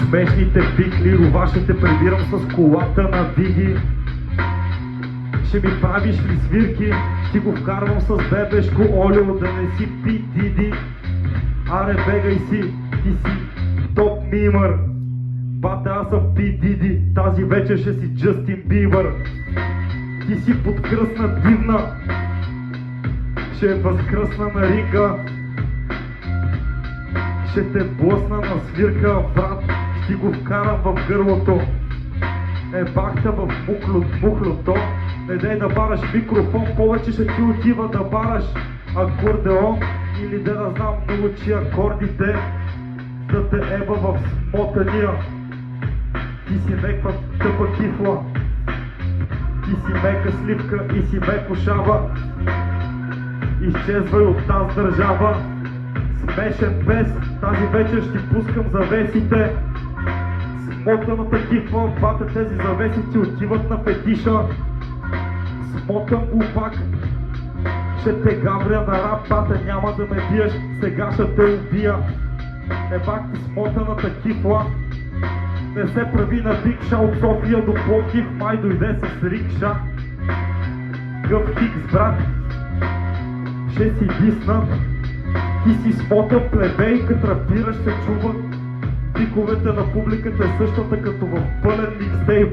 смешните пикли, рова ще те прибирам с колата на Диги. Ще ми правиш ли свирки, ти го вкарвам с бебешко олио, да не си пи Диди. Аре бегай си, ти си топ мимър. Бате, аз съм пи Диди, тази вечер ще си Джастин Бибър. Ти си подкръсна дивна, ще е възкръсна на ринга. Ще те блъсна на свирка, брат, ще го вкарам в гърлото. Бахта в мухлото. Не дай да бараш микрофон, повече ще ти отива да бараш акордеон. Или да знам, научи акордите, да те еба в смотания. Ти си меква тъпа кифла, ти си мека сливка и си меко шаба. Изчезвай от тази държава, смешен пес, тази вечер ще пускам завесите. Смотаната кифла, бата, тези завеси ти отиват на фетиша. Смотан глупак, ще те гавря на рап, бата, няма да ме биеш, сега ще те убия. Бак ти смотаната кифла, не се прави на бикша, от София до Пловдив, май дойде с рикша. Гъв хикс, брат, ще си диснат. Ти си смотан плебей, като рапираш се чуват. Пиковете на публиката е същата като в пълен микстейп.